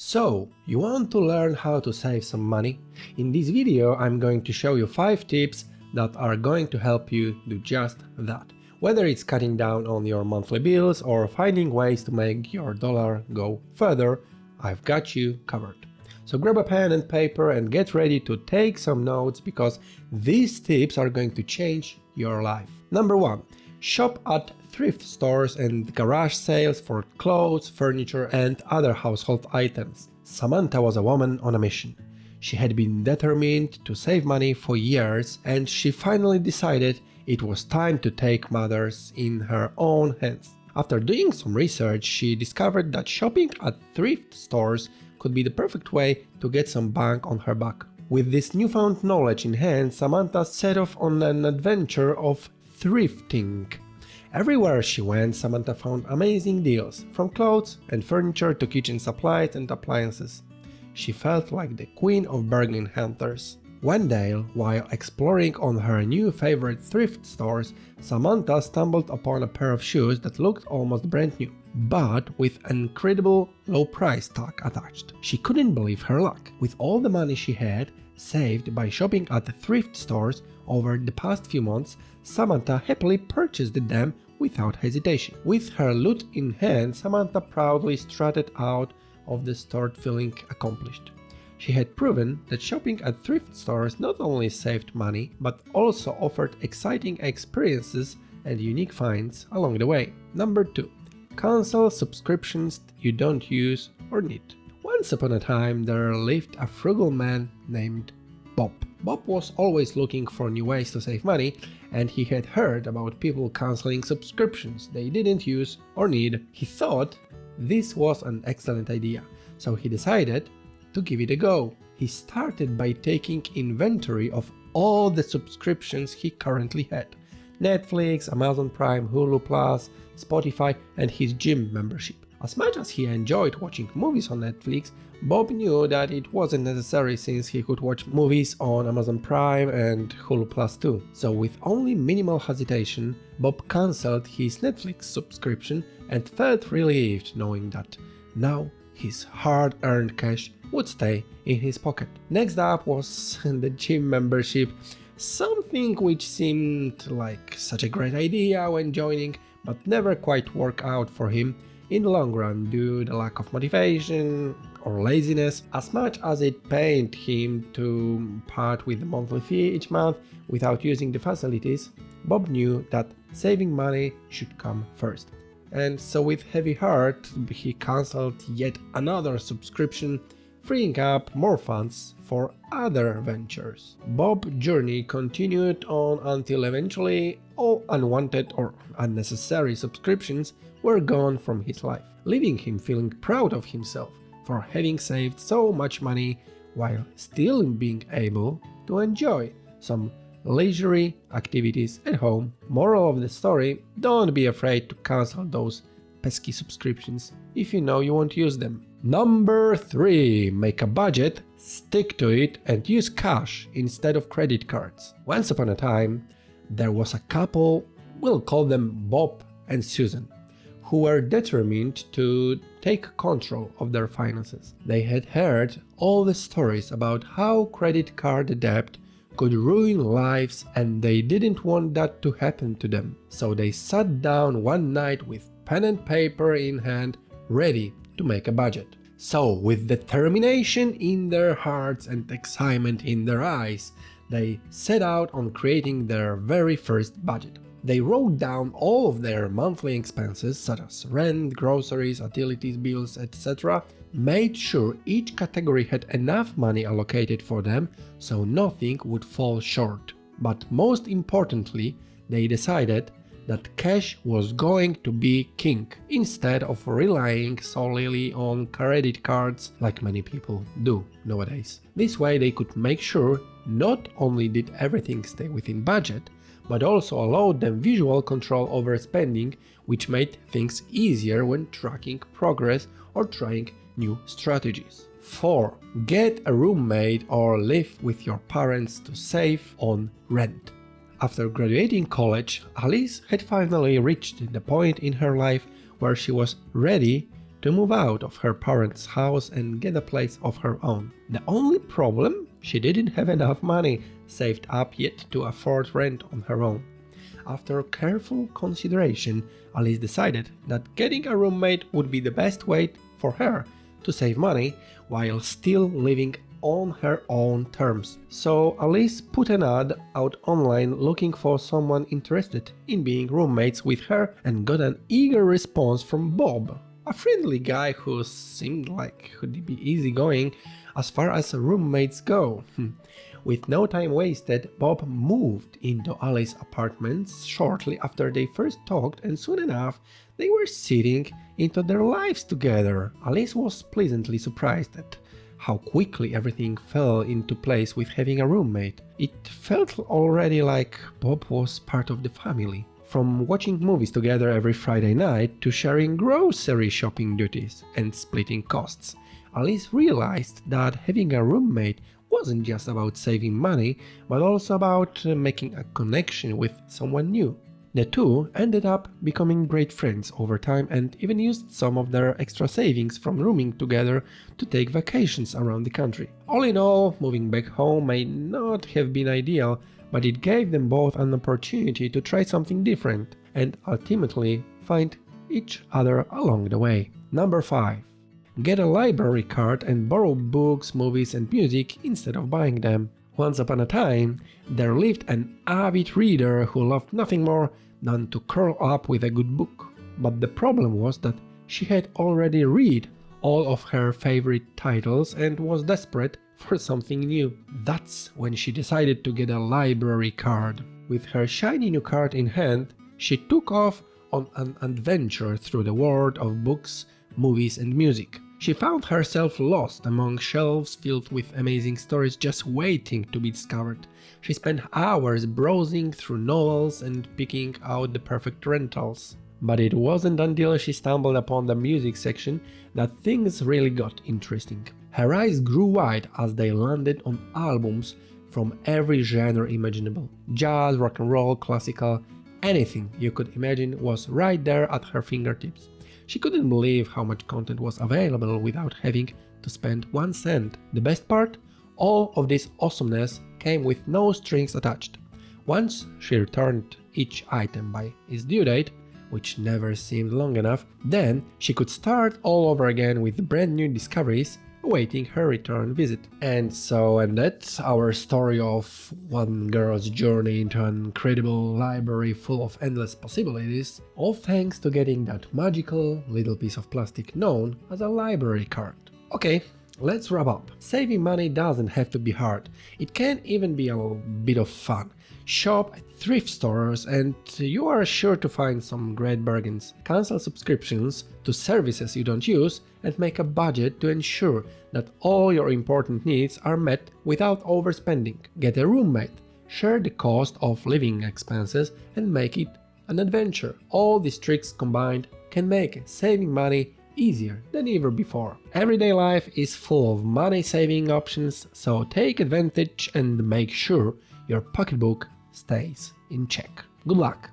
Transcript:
So, you want to learn how to save some money? In this video I'm going to show you 5 tips that are going to help you do just that. Whether it's cutting down on your monthly bills or finding ways to make your dollar go further, I've got you covered. So grab a pen and paper and get ready to take some notes because these tips are going to change your life. Number 1. Shop at thrift stores and garage sales for clothes, furniture and other household items. Samantha was a woman on a mission. She had been determined to save money for years and she finally decided it was time to take matters in her own hands. After doing some research, she discovered that shopping at thrift stores could be the perfect way to get some bang on her buck. With this newfound knowledge in hand, Samantha set off on an adventure of thrifting. Everywhere she went, Samantha found amazing deals, from clothes and furniture to kitchen supplies and appliances. She felt like the queen of bargain hunters. One day, while exploring on her new favorite thrift stores, Samantha stumbled upon a pair of shoes that looked almost brand new, but with an incredible low price tag attached. She couldn't believe her luck. With all the money she had saved by shopping at the thrift stores over the past few months, Samantha happily purchased them without hesitation. With her loot in hand, Samantha proudly strutted out of the store feeling accomplished. She had proven that shopping at thrift stores not only saved money, but also offered exciting experiences and unique finds along the way. Number 2. Cancel subscriptions you don't use or need. Once upon a time, there lived a frugal man named Bob. Bob was always looking for new ways to save money, and he had heard about people canceling subscriptions they didn't use or need. He thought this was an excellent idea, so he decided to give it a go. He started by taking inventory of all the subscriptions he currently had: Netflix, Amazon Prime, Hulu Plus, Spotify, and his gym membership. As much as he enjoyed watching movies on Netflix, Bob knew that it wasn't necessary since he could watch movies on Amazon Prime and Hulu Plus too. So with only minimal hesitation, Bob cancelled his Netflix subscription and felt relieved knowing that now his hard-earned cash would stay in his pocket. Next up was the gym membership, something which seemed like such a great idea when joining, but never quite worked out for him in the long run due to the lack of motivation or laziness. As much as it pained him to part with the monthly fee each month without using the facilities, Bob knew that saving money should come first. And so with heavy heart, he cancelled yet another subscription, freeing up more funds for other ventures. Bob's journey continued on until eventually all unwanted or unnecessary subscriptions were gone from his life, leaving him feeling proud of himself for having saved so much money while still being able to enjoy some leisurely activities at home. Moral of the story: don't be afraid to cancel those pesky subscriptions if you know you won't use them. Number 3. Make a budget, stick to it and use cash instead of credit cards. Once upon a time, there was a couple, we'll call them Bob and Susan, who were determined to take control of their finances. They had heard all the stories about how credit card debt could ruin lives and they didn't want that to happen to them. So they sat down one night with pen and paper in hand, ready to make a budget. So, with determination in their hearts and excitement in their eyes, they set out on creating their very first budget. They wrote down all of their monthly expenses such as rent, groceries, utilities bills, etc., made sure each category had enough money allocated for them so nothing would fall short. But most importantly, they decided that cash was going to be king instead of relying solely on credit cards like many people do nowadays. This way they could make sure not only did everything stay within budget, but also allowed them visual control over spending, which made things easier when tracking progress or trying new strategies. 4. Get a roommate or live with your parents to save on rent. After graduating college, Alice had finally reached the point in her life where she was ready to move out of her parents' house and get a place of her own. The only problem? She didn't have enough money saved up yet to afford rent on her own. After careful consideration, Alice decided that getting a roommate would be the best way for her to save money while still living on her own terms. So Alice put an ad out online looking for someone interested in being roommates with her and got an eager response from Bob, a friendly guy who seemed like could be easygoing as far as roommates go. With no time wasted, Bob moved into Alice's apartment shortly after they first talked, and soon enough they were sitting into their lives together. Alice was pleasantly surprised at how quickly everything fell into place with having a roommate. It felt already like Bob was part of the family. From watching movies together every Friday night to sharing grocery shopping duties and splitting costs, Alice realized that having a roommate wasn't just about saving money, but also about making a connection with someone new. The two ended up becoming great friends over time and even used some of their extra savings from rooming together to take vacations around the country. All in all, moving back home may not have been ideal, but it gave them both an opportunity to try something different and ultimately find each other along the way. Number 5. Get a library card and borrow books, movies and music instead of buying them. Once upon a time, there lived an avid reader who loved nothing more than to curl up with a good book. But the problem was that she had already read all of her favorite titles and was desperate for something new. That's when she decided to get a library card. With her shiny new card in hand, she took off on an adventure through the world of books, movies and music. She found herself lost among shelves filled with amazing stories just waiting to be discovered. She spent hours browsing through novels and picking out the perfect rentals. But it wasn't until she stumbled upon the music section that things really got interesting. Her eyes grew wide as they landed on albums from every genre imaginable. Jazz, rock and roll, classical, anything you could imagine was right there at her fingertips. She couldn't believe how much content was available without having to spend 1 cent. The best part? All of this awesomeness came with no strings attached. Once she returned each item by its due date, which never seemed long enough, then she could start all over again with brand new discoveries awaiting her return visit. And so ended our story of one girl's journey into an incredible library full of endless possibilities, all thanks to getting that magical little piece of plastic known as a library card. Okay, let's wrap up. Saving money doesn't have to be hard. It can even be a bit of fun. Shop at thrift stores and you are sure to find some great bargains. Cancel subscriptions to services you don't use and make a budget to ensure that all your important needs are met without overspending. Get a roommate, share the cost of living expenses and make it an adventure. All these tricks combined can make saving money easier than ever before. Everyday life is full of money-saving options, so take advantage and make sure your pocketbook stays in check. Good luck!